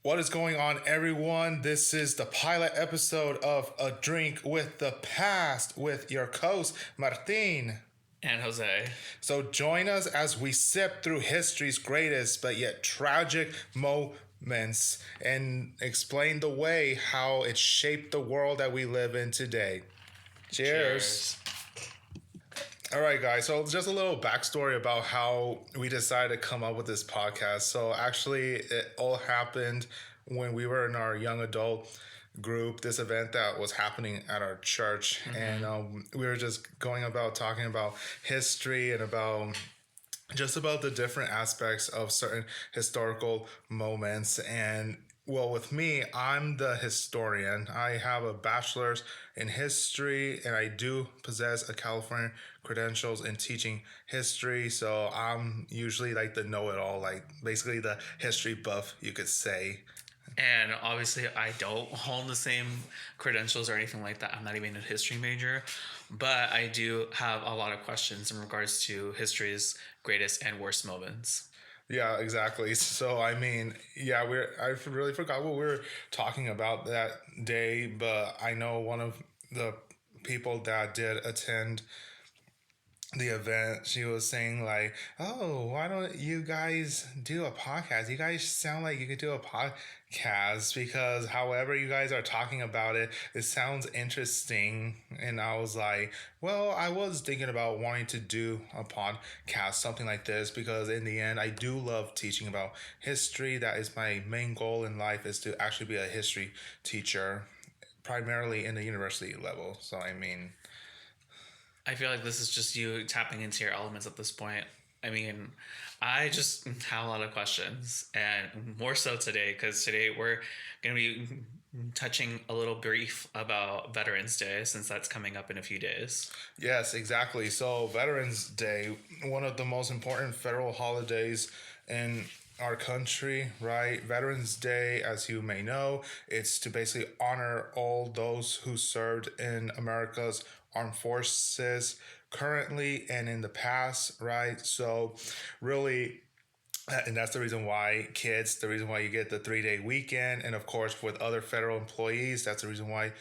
What is going on, everyone? This is the pilot episode of A Drink with the Past with your host, Martin. And Jose. So join us as we sip through history's greatest but yet tragic moments and explain the way how it shaped the world that we live in today. Cheers. All right, guys. So just a little backstory about how we decided to come up with this podcast. So actually, it all happened when we were in our young adult group, this event that was happening at our church. And we were just going about talking about history and about just about the different aspects of certain historical moments. And well, with me, I'm the historian. I have a bachelor's in history and I do possess a California credentials in teaching history. So I'm usually like the know-it-all, like basically the history buff, you could say. And obviously, I don't hold the same credentials or anything like that. I'm not even a history major, but I do have a lot of questions in regards to history's greatest and worst moments. Yeah, exactly. So I mean, yeah, I really forgot what we were talking about that day, but I know one of the people that did attend the event, she was saying like, "Oh, why don't you guys do a podcast? You guys sound like you could do a podcast because however you guys are talking about it, it sounds interesting." And I was like, "Well, I was thinking about wanting to do a podcast, something like this, because in the end, I do love teaching about history. That is my main goal in life, is to actually be a history teacher, primarily in the university level." So I mean. I feel like this is just you tapping into your elements at this point. I mean, I just have a lot of questions, and more so today, because today we're going to be touching a little brief about Veterans Day, since that's coming up in a few days. Yes, exactly. So, Veterans Day, one of the most important federal holidays in our country, right? Veterans Day, as you may know, it's to basically honor all those who served in America's armed forces currently and in the past, right? So, really, and that's the reason why the reason why you get the 3 day weekend. And of course, with other federal employees, that's the reason why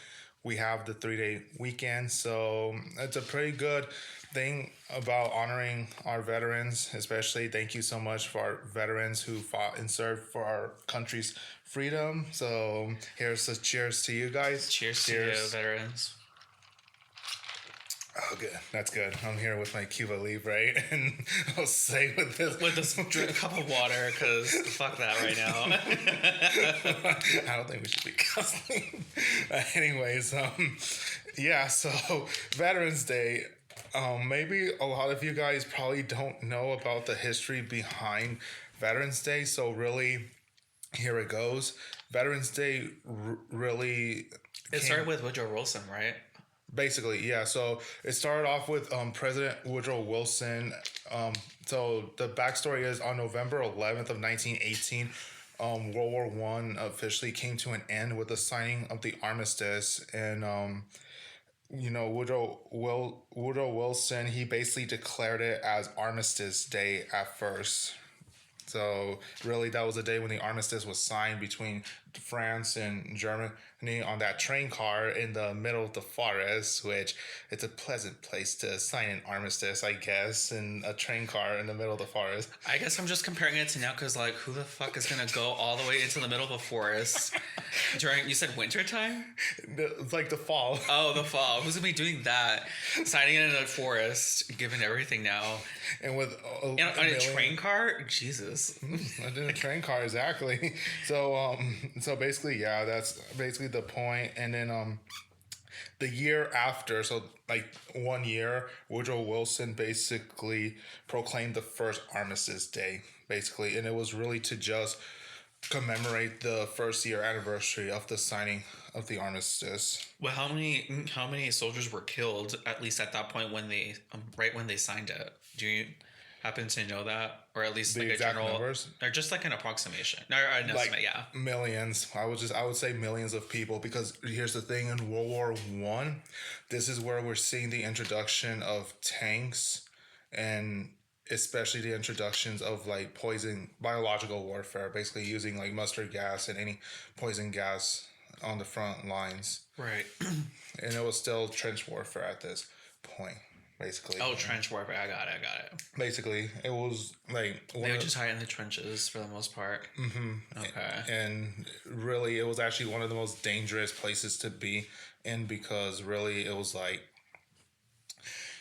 we have the 3 day weekend. So it's a pretty good thing about honoring our veterans, especially thank you so much for our veterans who fought and served for our country's freedom. So here's a cheers to you guys. Cheers. To you, veterans. Oh, good. That's good. I'm here with my Cuba Libre, and I'll say with this drink a cup of water, because fuck that right now. I don't think we should be cussing. Anyways, yeah. So Veterans Day. Maybe a lot of you guys probably don't know about the history behind Veterans Day. So really, here it goes. Veterans Day really. It started with Woodrow Wilson, right? Basically, yeah. So it started off with President Woodrow Wilson. So the backstory is on November 11th of 1918, World War I officially came to an end with the signing of the armistice. And, Woodrow Wilson, he basically declared it as Armistice Day at first. So really, that was the day when the armistice was signed between France and Germany on that train car in the middle of the forest, which it's a pleasant place to sign an armistice, I guess, in a train car in the middle of the forest. I guess I'm just comparing it to now, because like, who the fuck is gonna go all the way into the middle of a forest during, you said winter time? It's like the fall. Oh, the fall. Who's gonna be doing that? Signing in a forest, given everything now. And with on a train car? Jesus. In a train car, exactly. So basically, yeah, that's basically the point. And then the year after, so like 1 year, Woodrow Wilson basically proclaimed the first Armistice Day, basically, and it was really to just commemorate the first year anniversary of the signing of the armistice. Well, how many soldiers were killed, at least at that point, when they right when they signed it? Do you happen to know that, or at least the like exact a general numbers, or just like an approximation, or an estimate? Yeah, millions. I would say millions of people, because here's the thing: in World War I, this is where we're seeing the introduction of tanks and especially the introductions of like poison biological warfare, basically using like mustard gas and any poison gas on the front lines. Right. And it was still trench warfare at this point, basically. Oh, trench warfare. I got it. I got it. Basically, it was like They would just hide in the trenches for the most part. Okay. and really, it was actually one of the most dangerous places to be in because really, it was like,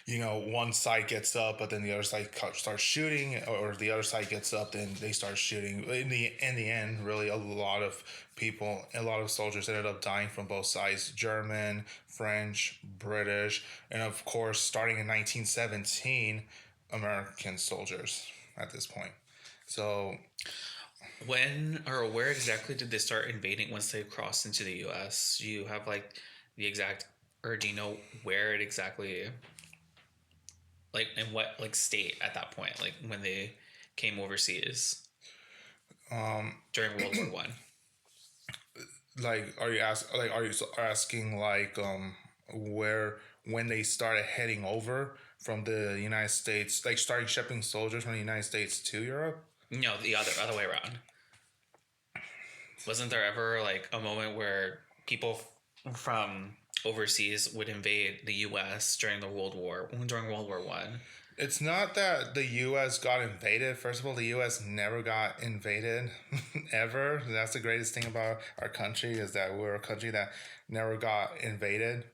you know, one side gets up, but then the other side starts shooting, or the other side gets up, then they start shooting. In the end, really, a lot of people, a lot of soldiers ended up dying from both sides: German, French, British, and of course, starting in 1917, American soldiers at this point. So When or where exactly did they start invading once they crossed into the U.S.? Do you have like the exact, or do you know where it exactly, like in what like state at that point, like when they came overseas during World War One? like, are you asking like where when they started heading over from the United States, like starting shipping soldiers from the United States to Europe? No, the other way around. Wasn't there ever like a moment where people from overseas would invade the U.S. during World War One? It's not that the U.S. got invaded. First of all, the U.S. never got invaded, ever. That's the greatest thing about our country is that we're a country that never got invaded,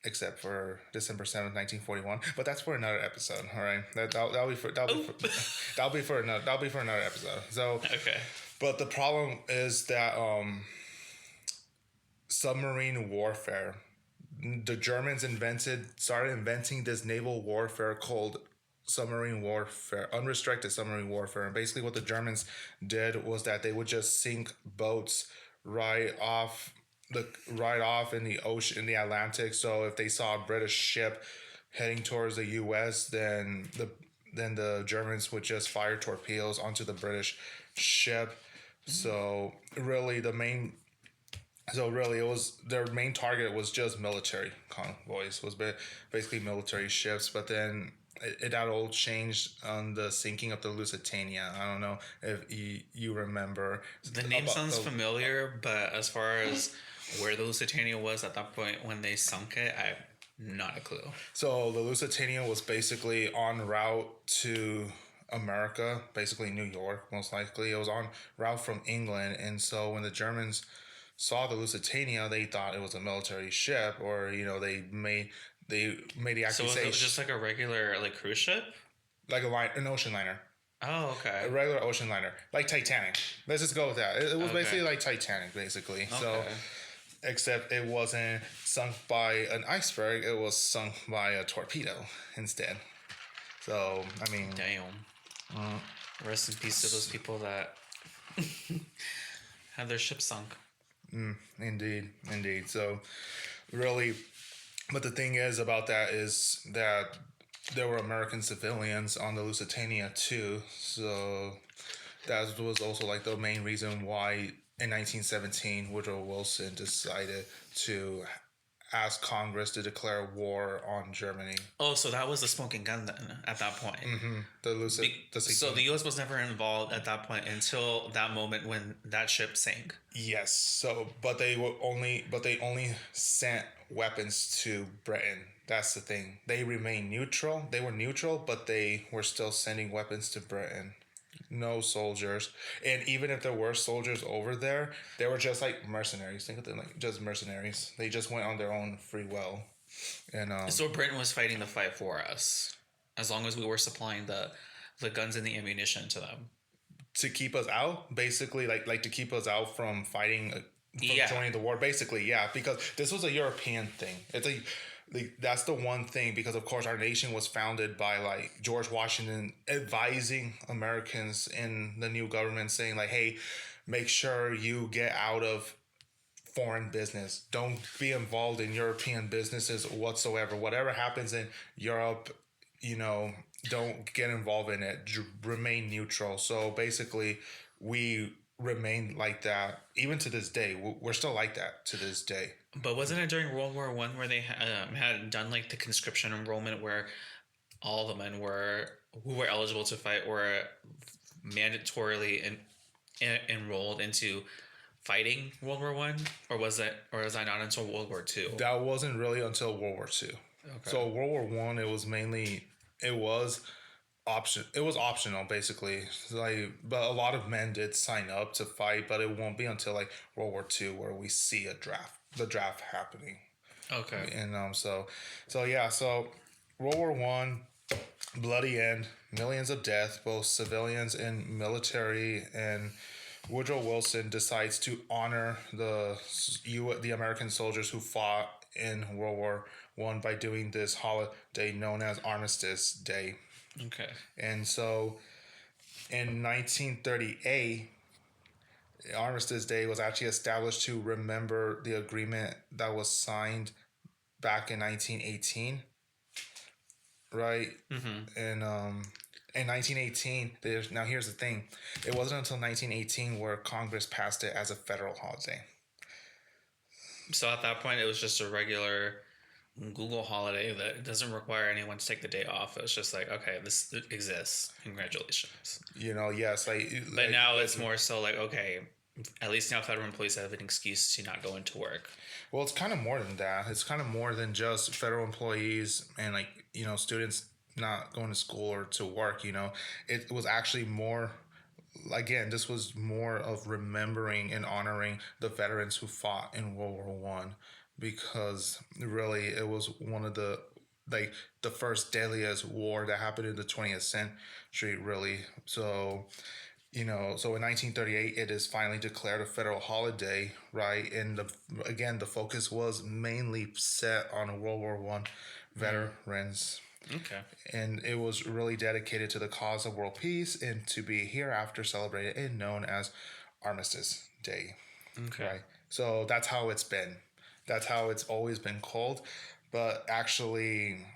except for December 7th, 1941. But that's for another episode. All right, that'll be for that'll be for another episode. So, Okay. but the problem is that submarine warfare. The Germans started inventing this naval warfare called submarine warfare, unrestricted submarine warfare. And basically, what the Germans did was that they would just sink boats right off in the ocean, in the Atlantic. So if they saw a British ship heading towards the U.S., then the Germans would just fire torpedoes onto the British ship. So really, it was their main target was just military convoys, was basically military ships. But then that all changed on the sinking of the Lusitania. I don't know if you remember. The name sounds familiar, but as far as where the Lusitania was at that point when they sunk it, I have not a clue. So the Lusitania was basically en route to America, basically New York, most likely. It was on route from England, and so when the Germans saw the Lusitania, they thought it was a military ship, or they made the So was accusation it just like a regular like cruise ship? like an ocean liner, Oh, a okay. regular ocean liner, like Titanic. Let's just go with that. It was Okay. basically like Titanic, basically. So, Okay. except it wasn't sunk by an iceberg; it was sunk by a torpedo instead. So, I mean, Damn. Rest in peace to those people that had their ship sunk. indeed. So, really, but the thing is about that is that there were American civilians on the Lusitania too. So that was also like the main reason why in 1917 Woodrow Wilson decided to ask Congress to declare war on Germany. Oh, so that was the smoking gun then at that point. So the U.S. was never involved at that point until that moment when that ship sank. Yes. So, but they only sent weapons to Britain. That's the thing. They remained neutral. They were neutral, but they were still sending weapons to Britain. No soldiers, and even if there were soldiers over there, they were just like mercenaries. Think of them like just mercenaries. They just went on their own free will, and So Britain was fighting the fight for us, as long as we were supplying the guns and the ammunition to them. to keep us out, basically, like to keep us out from fighting, from Yeah. joining the war, basically, yeah, because this was a European thing. That's the one thing, because of course our nation was founded by like George Washington advising Americans in the new government, saying like, hey, make sure you get out of foreign business. Don't be involved in European businesses whatsoever. Whatever happens in Europe, don't get involved in it. Remain neutral. So basically, we remained like that even to this day. We're still like that to this day. But wasn't it during World War One where they had done like the conscription enrollment where all the men were who were eligible to fight were mandatorily enrolled into fighting World War One, or was that not until World War Two? That wasn't really until World War Two. Okay. So World War One, it was it was optional basically. Like, but a lot of men did sign up to fight, but it won't be until like World War Two where we see the draft happening. Okay. And so World War One, bloody end, millions of deaths, both civilians and military, and Woodrow Wilson decides to honor the American soldiers who fought in World War One by doing this holiday known as Armistice Day. Okay. And so in 1938, Armistice Day was actually established to remember the agreement that was signed back in 1918, right? And in 1918, now here's the thing: it wasn't until 1918 where Congress passed it as a federal holiday. So at that point, it was just a regular Google holiday that doesn't require anyone to take the day off. It was just like, okay, this exists. Congratulations. Yes, But now it's more so like, okay, at least now federal employees have an excuse to not go into work. Well, it's kind of more than that. It's kind of more than just federal employees and students not going to school or to work. It was actually more. Again, this was more of remembering and honoring the veterans who fought in World War One, because really it was one of the first deadliest war that happened in the 20th century. Really, so in 1938 it is finally declared a federal holiday, right? And the focus was mainly set on World War One veterans. Okay. And it was really dedicated to the cause of world peace and to be hereafter celebrated and known as Armistice Day. Okay. Right. So that's how it's been. That's how it's always been called. But actually,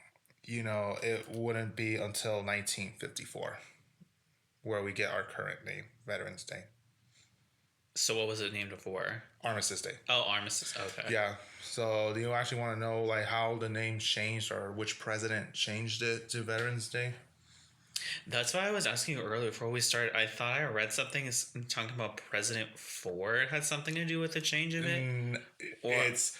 it wouldn't be until 1954 where we get our current name, Veterans Day. So what was it named before? Armistice Day. Oh, Armistice. Okay. Yeah. So do you actually want to know how the name changed or which president changed it to Veterans Day? That's why I was asking you earlier before we started. I thought I read something talking about President Ford had something to do with the change of it. Yes,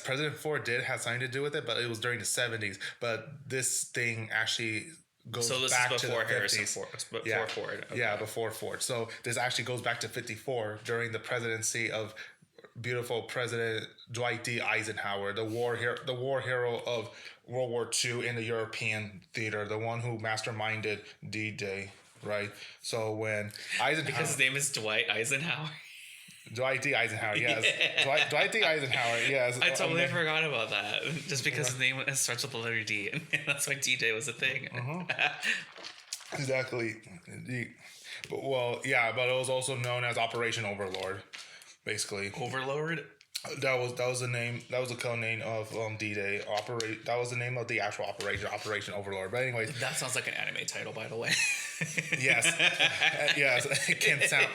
President Ford did have something to do with it, but it was during the 70s. But this thing actually goes back to the 50s. Harrison Ford. Before Ford. Okay. Yeah, before Ford. So this actually goes back to 54 during the presidency of beautiful President Dwight D. Eisenhower, the war hero of World War II in the European theater, the one who masterminded D-Day, right? So when Eisenhower, because his name is Dwight Eisenhower. Dwight D. Eisenhower, yes. Yeah. Dwight D. Eisenhower, yes. I totally forgot about that. Just because his name starts with the letter D, and that's why D-Day was a thing. Exactly. But it was also known as Operation Overlord, basically. Overlord? That was the name. That was the code name of D-Day. That was the name of the actual Operation Overlord. But anyways, that sounds like an anime title, by the way. Yes, yes, it can sound.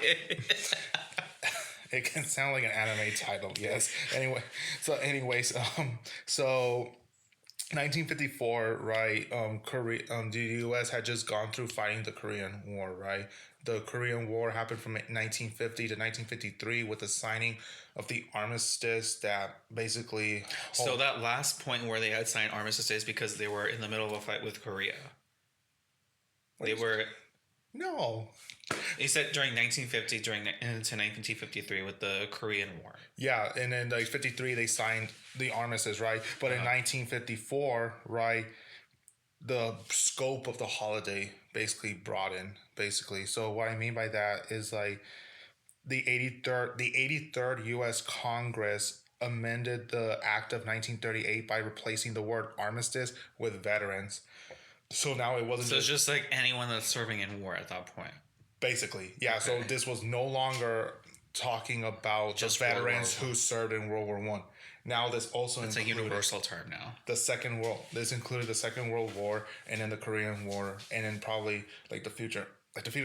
It can sound like an anime title. Yes. Anyways, 1954, right? The U.S. had just gone through fighting the Korean War, right? The Korean War happened from 1950 to 1953 with the signing of the armistice that basically. So that last point where they had signed armistice is because they were in the middle of a fight with Korea. No. He said during 1950 into 1953 with the Korean War. Yeah, and then 53 they signed the armistice, right? But in 1954, right, the scope of the holiday basically broadened. Basically, so what I mean by that is the 83rd U.S. Congress amended the Act of 1938 by replacing the word armistice with veterans. So now it wasn't. So it's just like anyone that's serving in war at that point. Basically, yeah. Okay. So this was no longer talking about just the veterans who served in World War One. Now this also it's a universal term now. This included the Second World War and then the Korean War and then probably the future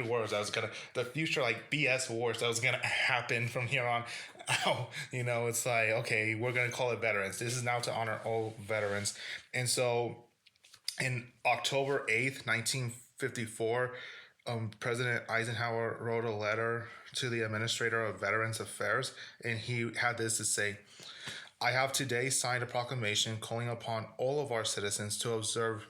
wars the future BS wars that was gonna happen from here on out. It's okay, we're gonna call it veterans. This is now to honor all veterans, and so In October 8th, 1954, President Eisenhower wrote a letter to the Administrator of Veterans Affairs, and he had this to say: I have today signed a proclamation calling upon all of our citizens to observe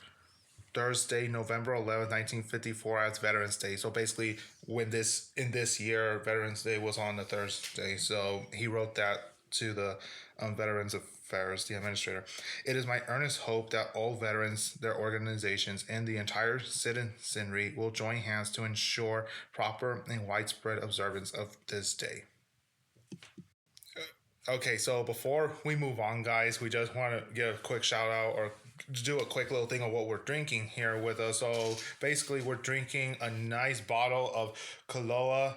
Thursday, November 11th, 1954, as Veterans Day. So basically, in this year, Veterans Day was on a Thursday. So he wrote that to the Veterans Affairs, the administrator. It is my earnest hope that all veterans, their organizations, and the entire citizenry will join hands to ensure proper and widespread observance of this day. Okay, so before we move on, guys, we just want to give a quick shout out or do a quick little thing of what we're drinking here with us. So basically, we're drinking a nice bottle of Kaloa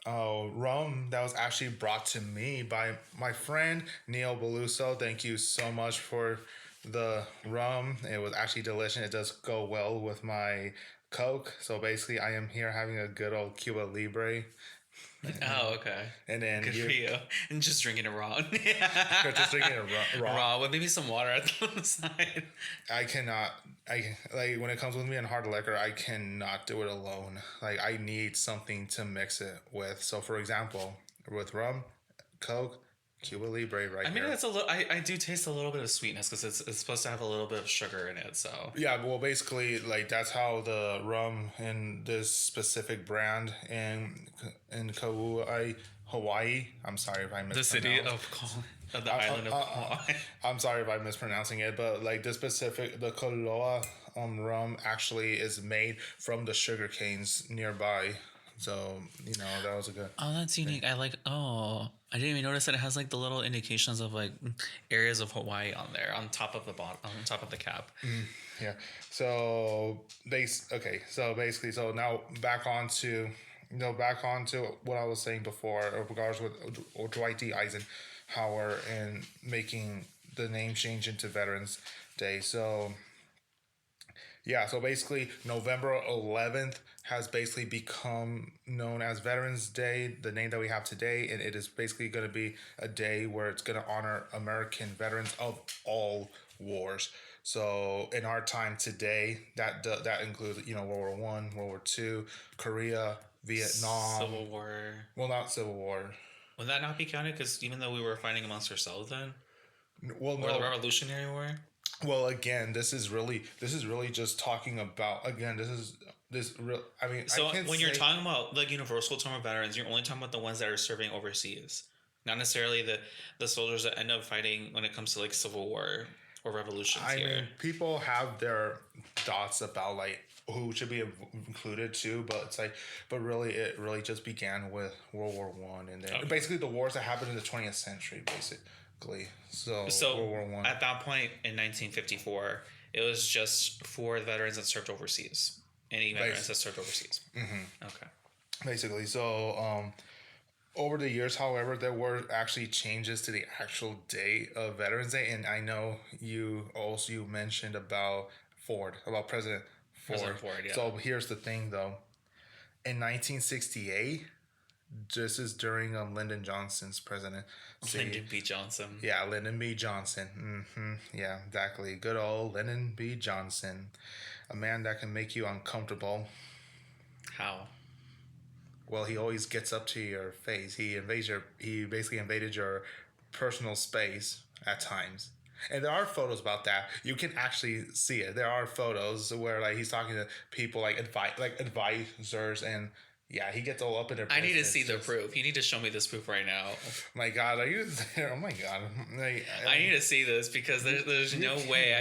rum that was actually brought to me by my friend Neil Beluso. Thank you so much for the rum. It was actually delicious. It does go well with my Coke. So basically, I am here having a good old Cuba Libre. Oh, okay. And then Good for you. And just drinking it raw. You're just drinking it raw. Raw with maybe some water at the side. I cannot. I like when it comes with me in hard liquor. I cannot do it alone. Like I need something to mix it with. So, for example, with rum, Coke, Cuba Libre, right? I mean, here. it's a little. I do taste a little bit of sweetness because it's supposed to have a little bit of sugar in it. So Yeah, well, basically, like that's how the rum in this specific brand in Kauai, Hawaii. I'm sorry if I mispronounced. the city of the island of Hawaii. I'm sorry if I'm mispronouncing it, but like the Koloa rum actually is made from the sugar canes nearby. So that was a good. Oh, that's unique. I like. Oh, I didn't even notice that it has like the little indications of like areas of Hawaii on there on top of the bottom, on top of the cap. Yeah. So So basically, so now back onto what I was saying before, in regards with Dwight D. Eisenhower and making the name change into Veterans Day. So yeah, so basically November 11th has basically become known as Veterans Day, the name that we have today, and it is basically going to be a day where it's going to honor American veterans of all wars. So in our time today, that includes World War One, World War Two, Korea, Vietnam, Civil War. Well, not Civil War. Would that not be counted? Because even though we were fighting amongst ourselves then, Well, or the no. Revolutionary War. Well, again, this is really just talking about this real. I mean, So I can't when say, you're talking about like universal term of veterans, you're only talking about the ones that are serving overseas, not necessarily the soldiers that end up fighting when it comes to like Civil War or revolutions I here. mean, people have their thoughts about like who should be included too, but it's like, but really, it really just began with World War One, and then basically the wars that happened in the 20th century, basically. So World War One. At that point in 1954, it was just for the veterans that served overseas. Any veterans that served overseas. Mm-hmm. Okay. Basically, so over the years, however, there were actually changes to the actual date of Veterans Day, and I know you mentioned about President Ford. President Ford, yeah. So here's the thing, though. In 1968, this is during Lyndon Johnson's presidency. Lyndon B. Johnson. Yeah, Lyndon B. Johnson. Yeah, exactly. Good old Lyndon B. Johnson. A man that can make you uncomfortable. How? Well, he always gets up to your face. He basically invaded your personal space at times. And there are photos about that. You can actually see it. There are photos where like he's talking to people like advisors, and yeah, he gets all up in their business. I need to see the proof. You need to show me this proof right now. My God, are you there? Oh my God. I need to see this because there's no way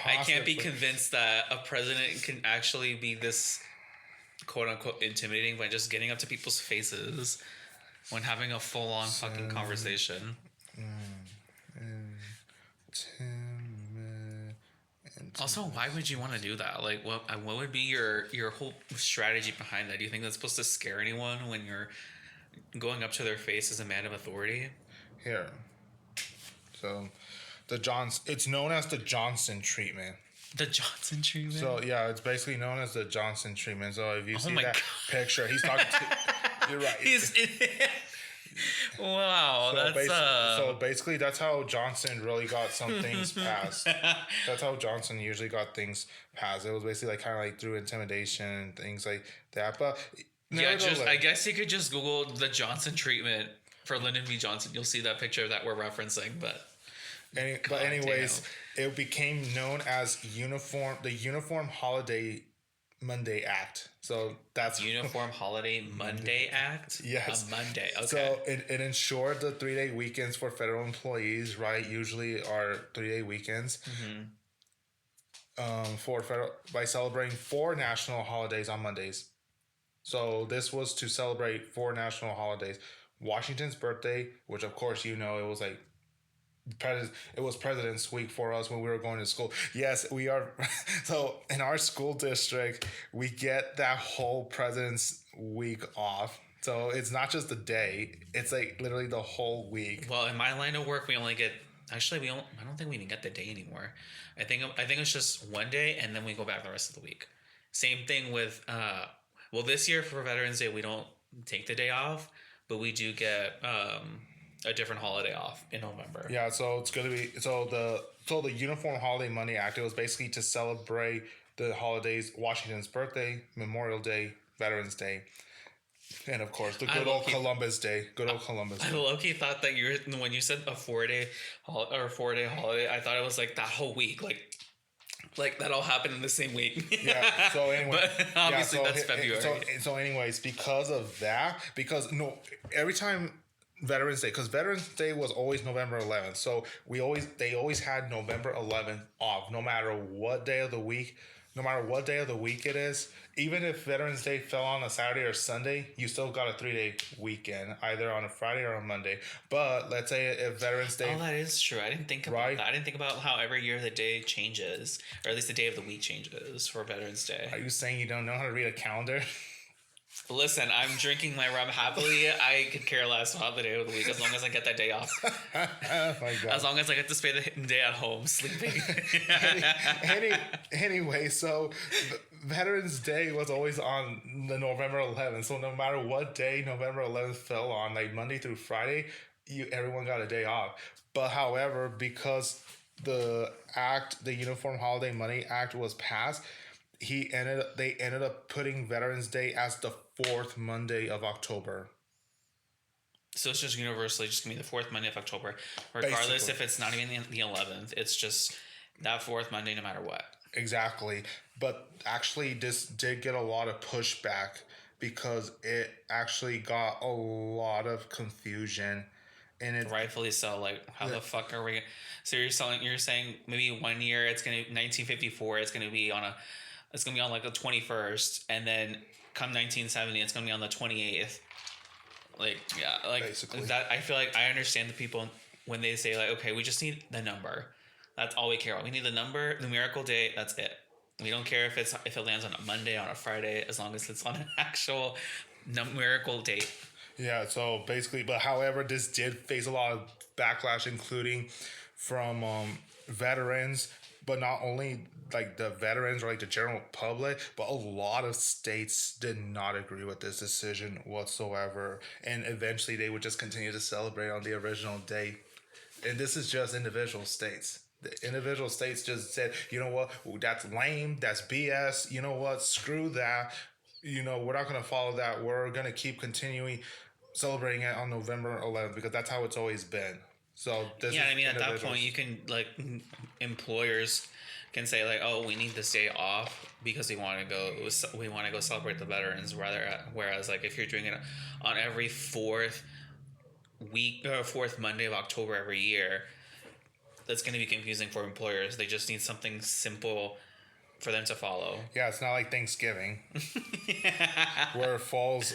I can't be convinced that a president can actually be this quote unquote intimidating by just getting up to people's faces when having a full on fucking conversation. Also, why would you want to do that? Like, what would be your whole strategy behind that? Do you think that's supposed to scare anyone when you're going up to their face as a man of authority? Here. So, it's known as the Johnson treatment. The Johnson treatment? So, yeah, it's basically known as the Johnson treatment. So, if you see that God. picture, he's talking to... You're right. Wow, that's So basically, that's how Johnson really got some things passed. That's how Johnson usually got things passed. It was basically like kind of like through intimidation and things like that. But yeah. Just I nevertheless, guess you could just Google the Johnson treatment for Lyndon B. Johnson. You'll see that picture that we're referencing. But anyways, it became known as the Uniform Holiday Monday Act. So that's Uniform Holiday Monday Act. Yes. A Monday. Okay. So it ensured the 3-day weekends for federal employees, right? Usually are 3-day weekends. For federal by celebrating 4 national holidays on Mondays. So this was to celebrate 4 national holidays. Washington's birthday, which of course it was like it was President's Week for us when we were going to school. Yes, we are. So in our school district, we get that whole President's Week off. So it's not just the day; it's like literally the whole week. Well, in my line of work, we only get. Actually, I don't think we even get the day anymore. I think it's just one day, and then we go back the rest of the week. Same thing with. Well, this year for Veterans Day, we don't take the day off, but we do get a different holiday off in November. Yeah, so it's gonna be the Uniform Holiday Money Act. It was basically to celebrate the holidays: Washington's birthday, Memorial Day, Veterans Day, and of course the good old Columbus Day. Good old Columbus Day. I low-key thought that when you said a 4-day holiday, I thought it was like that whole week, like that all happened in the same week. Yeah. So anyway, but obviously that's February. So anyways, because of that, every time Veterans Day, because Veterans Day was always November 11th. So they always had November 11th off, no matter what day of the week. No matter what day of the week it is, even if Veterans Day fell on a Saturday or Sunday, you still got a 3-day weekend, either on a Friday or a Monday. But let's say if Veterans Day... Oh, that is true. I didn't think about that. I didn't think about how every year the day changes, or at least the day of the week changes for Veterans Day. Are you saying you don't know how to read a calendar? Listen, I'm drinking my rum happily. I could care less about the day of the week as long as I get that day off. Oh my God. As long as I get to spend the day at home sleeping. Anyway, so Veterans Day was always on the November 11th. So no matter what day November 11th fell on, like Monday through Friday, everyone got a day off. But however, because the Uniform Holiday Money Act was passed, they ended up putting Veterans Day as the 4th Monday of October. So it's just universally just gonna be the 4th Monday of October, regardless basically. If it's not even the 11th. It's just that 4th Monday, no matter what. Exactly, but actually, this did get a lot of pushback because it actually got a lot of confusion, and it rightfully so. Like, how the fuck are we? So you're saying maybe 1 year it's gonna 1954. It's gonna be on like the 21st, and then come 1970, it's gonna be on the 28th. Like, yeah, like basically. That. I feel like I understand the people when they say like, okay, we just need the number. That's all we care about. We need the number, numerical date. That's it. We don't care if it lands on a Monday, on a Friday, as long as it's on an actual numerical date. Yeah. So basically, but however, this did face a lot of backlash, including from veterans, but not only like the veterans or like the general public, but a lot of states did not agree with this decision whatsoever, and eventually they would just continue to celebrate on the original date. And this is just individual states. The individual states just said, you know what, that's lame, that's BS, you know what, screw that, we're not going to follow that, we're going to keep continuing celebrating it on November 11th because that's how it's always been. So this at that point you can, like, employers can say like, oh, we need this day off because we want to go celebrate the veterans, whereas like if you're doing it on every 4th Monday of October every year, that's going to be confusing for employers. They just need something simple for them to follow. Yeah, it's not like Thanksgiving, where it falls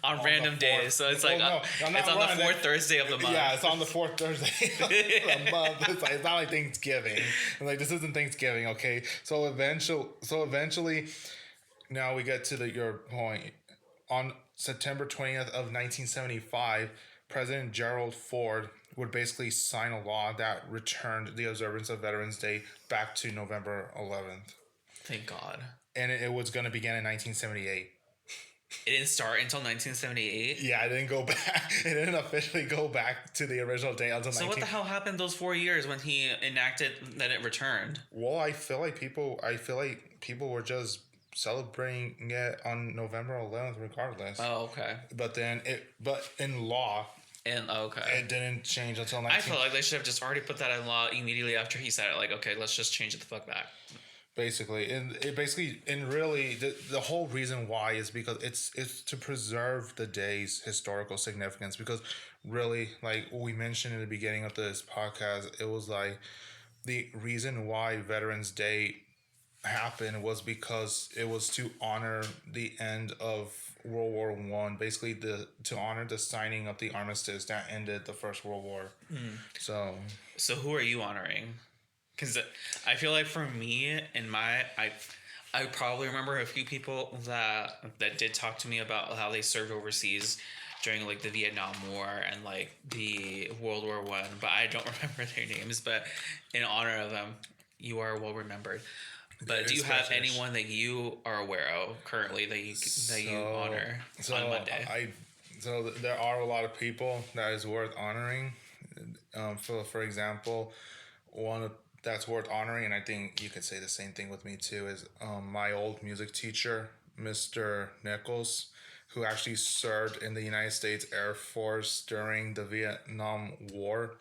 on random days. So it's like it's on the 4th Thursday of the month. Yeah, it's on the 4th Thursday of the month. It's not like Thanksgiving. Like, this isn't Thanksgiving, okay? So eventually, now we get to your point. On September 20th of 1975, President Gerald Ford would basically sign a law that returned the observance of Veterans Day back to November 11th. Thank God. And it was going to begin in 1978. It didn't start until 1978. Yeah, it didn't go back. It didn't officially go back to the original date until So what the hell happened those 4 years when he enacted that it returned? Well, I feel like people were just celebrating it on November 11th, regardless. Oh, okay. But in law, And okay. it didn't change until I feel like they should have just already put that in law immediately after he said it. Like, okay, let's just change it the fuck back. Basically, and really, the whole reason why is because it's to preserve the day's historical significance. Because really, like we mentioned in the beginning of this podcast, it was like the reason why Veterans Day happened was because it was to honor the end of World War One, basically to honor the signing of the armistice that ended the First World War. So who are you honoring? Because I feel like for me and I probably remember a few people that did talk to me about how they served overseas during like the Vietnam War and like the World War One, but I don't remember their names. But in honor of them, you are well remembered. But do you have anyone that you are aware of currently that you honor on Monday? So there are a lot of people that is worth honoring. For example, that's worth honoring, and I think you could say the same thing with me too. Is my old music teacher, Mr. Nichols, who actually served in the United States Air Force during the Vietnam War.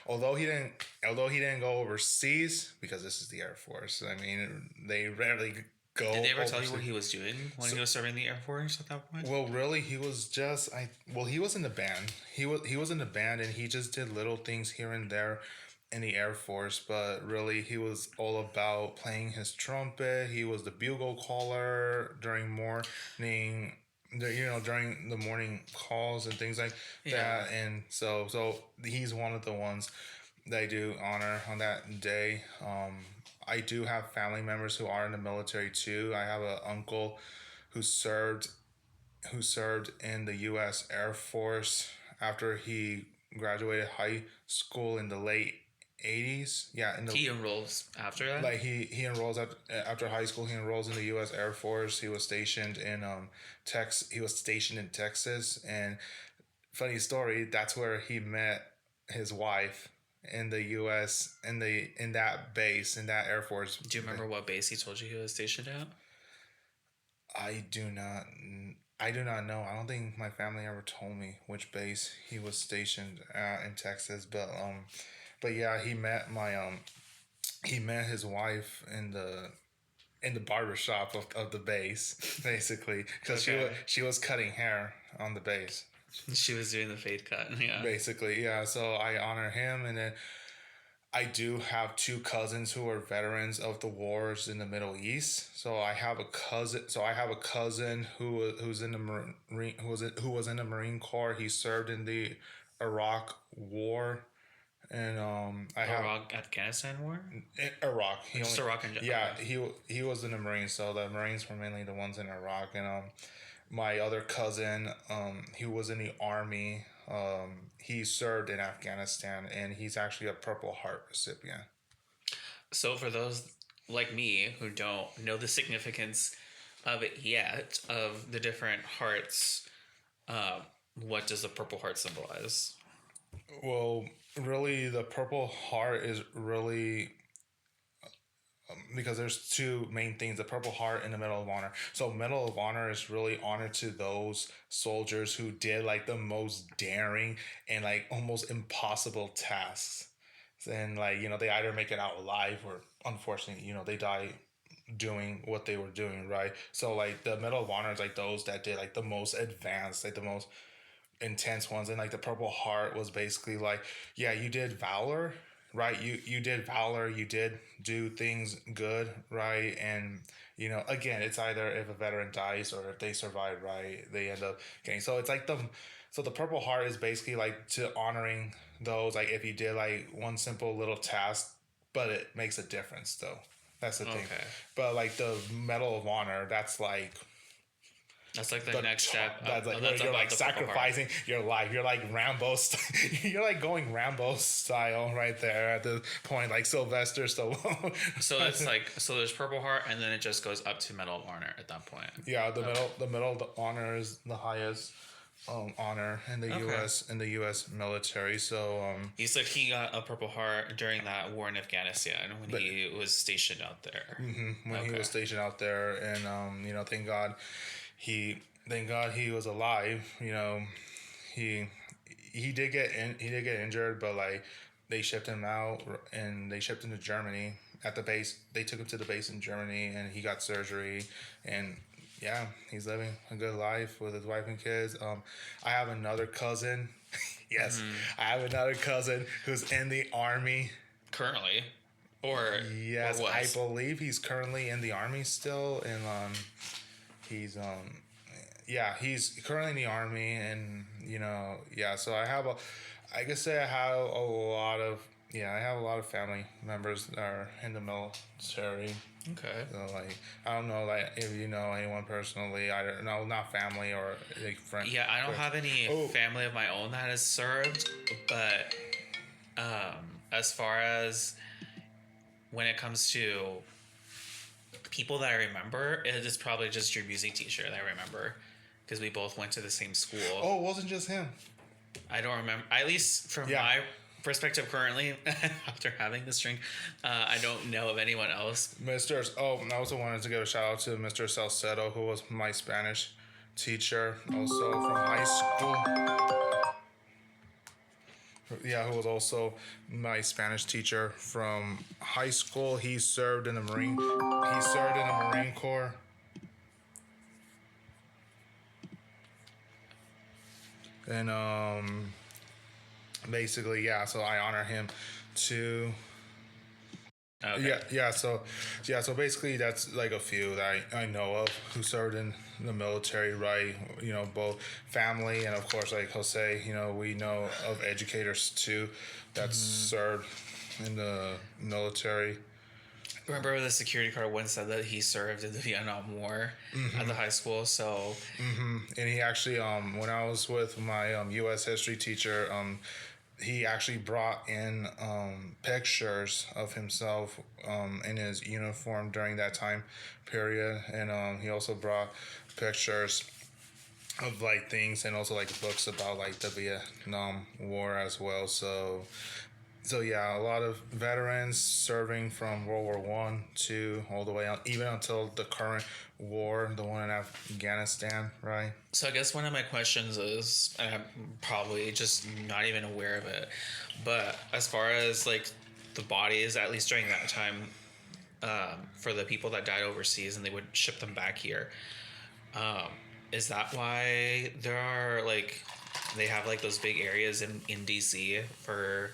Although he didn't go overseas, because this is the Air Force. I mean, they rarely go. Did they ever tell you what he was doing when he was serving in the Air Force at that point? Well, really, he was just he was in the band. He was in the band, and he just did little things here and there in the Air Force, but really he was all about playing his trumpet. He was the bugle caller during morning, during the morning calls and things like that. And so he's one of the ones that I do honor on that day. I do have family members who are in the military too. I have an uncle who served in the U.S. Air Force after he graduated high school in the late 80s. Yeah, he enrolls after that. Like he enrolls after high school. He enrolls in the U.S. Air Force. He was stationed in Texas. And funny story, that's where he met his wife in the U.S. in that base, in that Air Force. Do you remember what base he told you he was stationed at? I do not. I do not know. I don't think my family ever told me which base he was stationed at in Texas, but yeah, he met his wife in the barber shop of the base, basically, because she was cutting hair on the base. She was doing the fade cut, yeah. Basically, yeah. So I honor him, and then I do have two cousins who are veterans of the wars in the Middle East. So I have a cousin who's in the Marine who was in the Marine Corps. He served in the Iraq War. And Afghanistan war. Iraq. Iraq in general. Yeah, he was in the Marines, so the Marines were mainly the ones in Iraq. And my other cousin, he was in the Army. He served in Afghanistan, and he's actually a Purple Heart recipient. So for those like me who don't know the significance of it yet, of the different hearts, what does the Purple Heart symbolize? Well, really, the Purple Heart is really because there's two main things: the Purple Heart and the Medal of Honor. So, Medal of Honor is really honor to those soldiers who did like the most daring and like almost impossible tasks. And like they either make it out alive or unfortunately they die doing what they were doing, right? So like the Medal of Honor is like those that did like the most advanced, like the most intense ones. And like the Purple Heart was basically like, yeah, you did valor, right? You did valor, you did do things good, right? And again, it's either if a veteran dies or if they survive, right, they end up getting. So it's like the Purple Heart is basically like to honoring those, like if you did like one simple little task but it makes a difference though. That's the thing. But like the Medal of Honor, that's like That's like the next step. That's like That's you're about like the Purple Heart. sacrificing your life. You're like Rambo. You're like going Rambo style right there at the point, like Sylvester Stallone. So it's like there's Purple Heart, and then it just goes up to Medal of Honor at that point. Yeah, the middle the honor is the highest honor in the U.S. military. So He said he got a Purple Heart during that war in Afghanistan when he was stationed out there. when he was stationed out there, and thank God he was alive. He did get injured, but like they shipped him out and they shipped him to Germany at the base. They took him to the base in Germany, and he got surgery, and yeah, he's living a good life with his wife and kids. I have another cousin. Yes, I have another cousin who's in the army currently, or yes, or I believe he's currently in the army still, and he's he's currently in the army, and so I guess I have a lot of family members that are in the military. Okay. So like I don't know like if you know anyone personally. I don't know, not family or like friends. Yeah, I don't have any family of my own that has served, but as far as when it comes to people that I remember, it is probably just your music teacher that I remember because we both went to the same school. Oh, it wasn't just him. I don't remember, at least from my perspective currently, after having this drink, I don't know of anyone else. I also wanted to give a shout out to Mr. Salcedo, who was my Spanish teacher, also from high school. Yeah, who was also my Spanish teacher from high school. He served in the Marine Corps. And basically, so I honor him too. Okay. So basically that's like a few that I know of who served in the military, right? Both family and of course like Jose, we know of educators too that served in the military. Remember the security guard once said that he served in the Vietnam War at the high school, so and he actually when I was with my US history teacher, he actually brought in pictures of himself in his uniform during that time period, and he also brought pictures of like things and also like books about like the Vietnam War as well. So yeah, a lot of veterans serving from World War I, II, all the way on, even until the current war, the one in Afghanistan, right? So I guess one of my questions is, and I'm probably just not even aware of it, but as far as like the bodies, at least during that time, for the people that died overseas and they would ship them back here, is that why there are like, they have like those big areas in DC for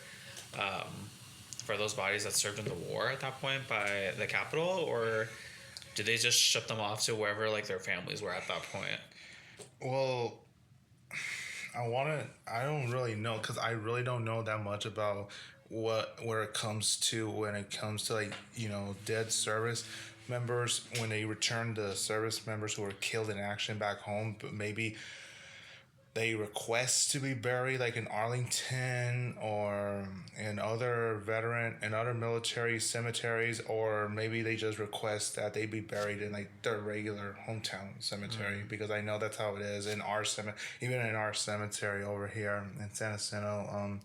those bodies that served in the war at that point by the Capitol, or did they just ship them off to wherever like their families were at that point? Well, I don't really know because I really don't know that much about when it comes to like dead service members when they return to service members who were killed in action back home, but maybe they request to be buried like in Arlington or in other military cemeteries, or maybe they just request that they be buried in like their regular hometown cemetery, because I know that's how it is in our even in our cemetery over here in San Jacinto.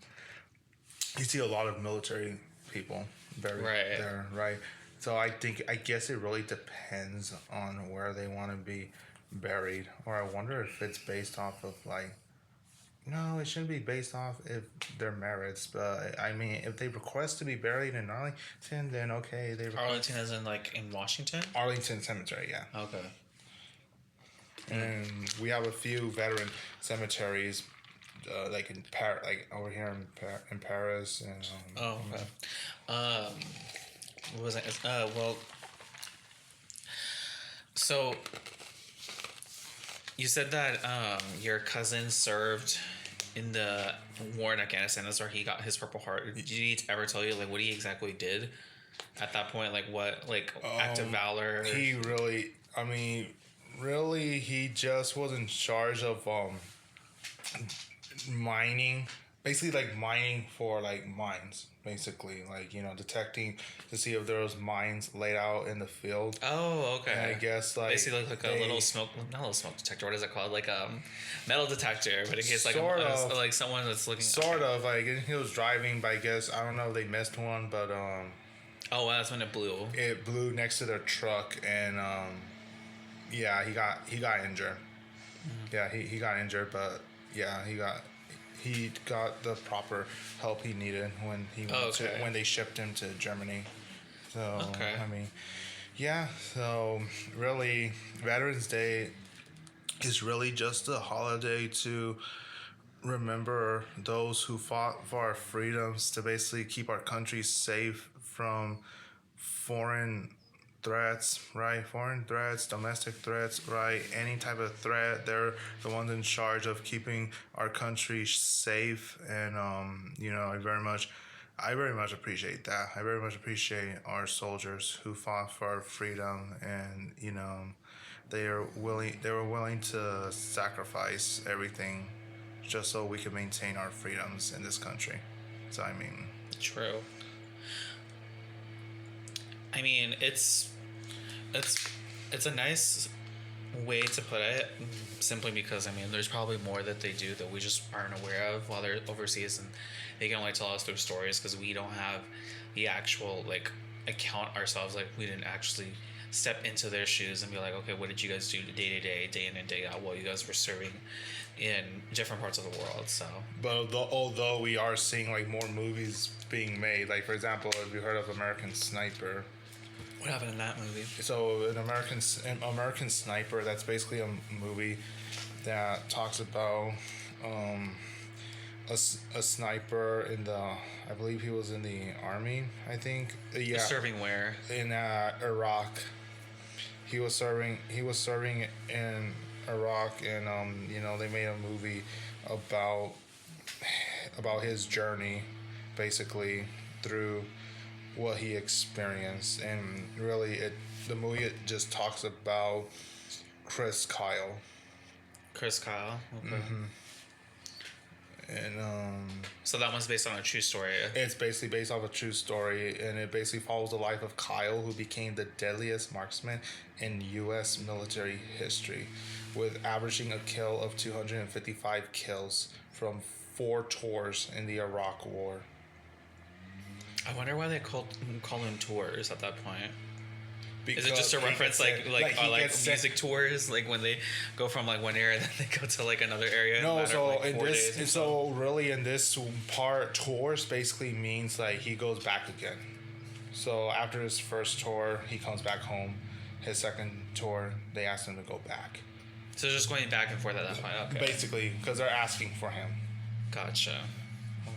You see a lot of military people buried there, right? So I guess it really depends on where they want to be buried, or I wonder if it's based off of like, no, it shouldn't be based off if their merits, but I mean if they request to be buried in Arlington, then okay, Arlington is in like in Washington? Arlington Cemetery, yeah. Okay. And we have a few veteran cemeteries like in like over here in Paris, and what was I so you said that your cousin served in the war in Afghanistan. That's where he got his Purple Heart. Did he ever tell you like what he exactly did at that point? Like what, like act of valor? He really, I mean, really, he just was in charge of mining, basically like mining for like mines, basically like detecting to see if there was mines laid out in the field. Oh, okay. And I guess like basically like a little smoke, not a little smoke detector. What is it called? Like metal detector, but in case like Sort of. like someone that's looking. Sort of like he was driving, but I guess I don't know if they missed one, but Oh, wow, that's when it blew. it blew next to their truck, and yeah, he got injured. Yeah, he got injured, but yeah, he got the proper help he needed when he went when they shipped him to Germany. So I mean, yeah. So really, Veterans Day is really just a holiday to remember those who fought for our freedoms, to basically keep our country safe from foreign threats, right? Foreign threats, domestic threats, right? Any type of threat, they're the ones in charge of keeping our country safe. And I very much appreciate that. I very much appreciate our soldiers who fought for our freedom, and they were willing to sacrifice everything just so we can maintain our freedoms in this country. So I mean, true. I mean, it's a nice way to put it, simply because I mean, there's probably more that they do that we just aren't aware of while they're overseas, and they can only tell us through stories because we don't have the actual like account ourselves. Like we didn't actually step into their shoes and be like, okay, what did you guys do day to day, day in and day out while you guys were serving in different parts of the world? So, but although we are seeing like more movies being made, like for example, have you heard of American Sniper? what happened in that movie? So an American Sniper, that's basically a movie that talks about a sniper in the, I believe he was in the army, I think. Yeah. Serving where? In Iraq. He was serving in Iraq, and they made a movie about his journey, basically through what he experienced. And really the movie just talks about Chris Kyle. Chris Kyle. Okay. And so that one's based on a true story. It's basically based off a true story, and it basically follows the life of Kyle, who became the deadliest marksman in U.S. military history, with averaging a kill of 255 kills from 4 tours in the Iraq War. I wonder why they call them tours at that point. Because is it just a reference like music tours, like when they go from like one area and then they go to like another area? No, so in this, so really in this part, tours basically means like he goes back again. So after his first tour, he comes back home. His second tour, they ask him to go back. So just going back and forth at that point. Okay. Basically, because they're asking for him. Gotcha.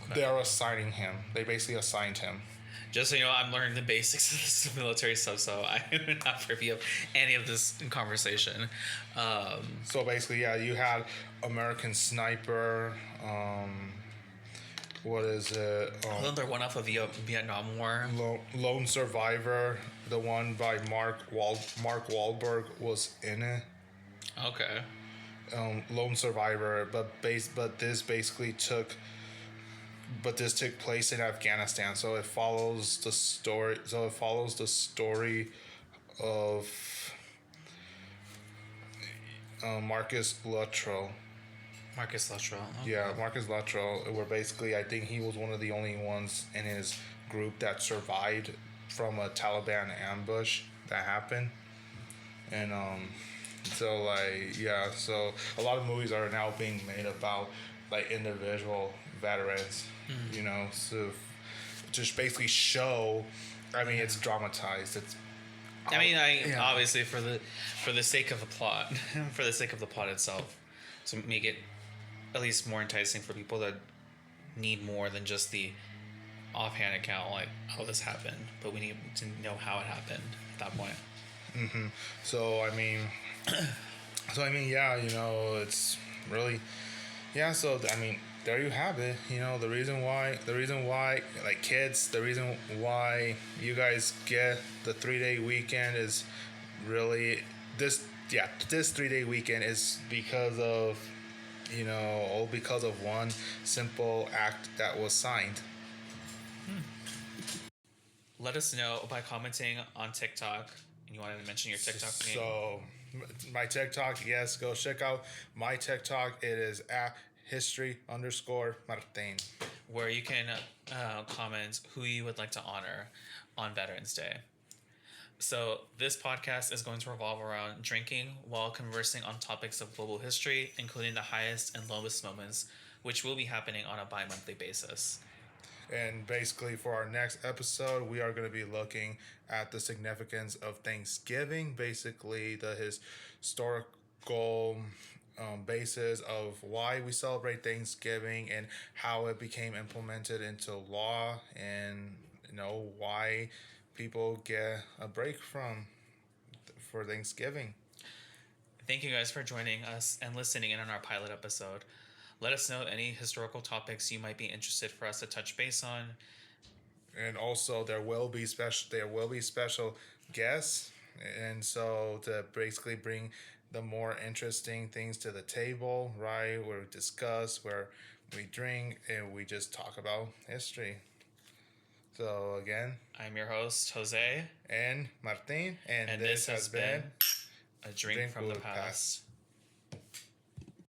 Okay. They're assigning him. They basically assigned him. Just so you know, I'm learning the basics of this military stuff, so I'm not privy of any of this conversation. So basically, yeah, you had American Sniper. What is it? Wasn't there one off of the Vietnam War? Lone Survivor, the one by Mark Wahlberg was in it. Okay. Lone Survivor, but this basically took place in Afghanistan. So it follows the story. Of Marcus Luttrell. Marcus Luttrell. Okay. Yeah, Marcus Luttrell. Where basically, I think he was one of the only ones in his group that survived from a Taliban ambush that happened, and so like yeah, so a lot of movies are now being made about like individual veterans, so just basically show. I mean, it's dramatized. It's. Obviously for the sake of the plot, for the sake of the plot itself, to make it at least more enticing for people that need more than just the offhand account, like, oh, this happened, but we need to know how it happened at that point. Mm-hmm. So I mean, yeah, it's really, yeah. So I mean, there you have it. The reason why, like kids, the reason why you guys get the 3-day weekend is really this yeah, this 3 day weekend is because of, all because of one simple act that was signed. Let us know by commenting on TikTok. And you wanted to mention your TikTok name? So, my TikTok, yes, go check out my TikTok. It is at history_Martin. Where you can comment who you would like to honor on Veterans Day. So, this podcast is going to revolve around drinking while conversing on topics of global history, including the highest and lowest moments, which will be happening on a bi monthly basis. And basically, for our next episode, we are going to be looking at the significance of Thanksgiving, basically, the historical basis of why we celebrate Thanksgiving and how it became implemented into law, and why people get a break for Thanksgiving. Thank you guys for joining us and listening in on our pilot episode. Let us know any historical topics you might be interested for us to touch base on. And also, there will be special guests, and so to basically bring the more interesting things to the table, right? Where we discuss, where we drink, and we just talk about history. So again, I'm your host, Jose. and Martin, and this has been A Drink from the Past.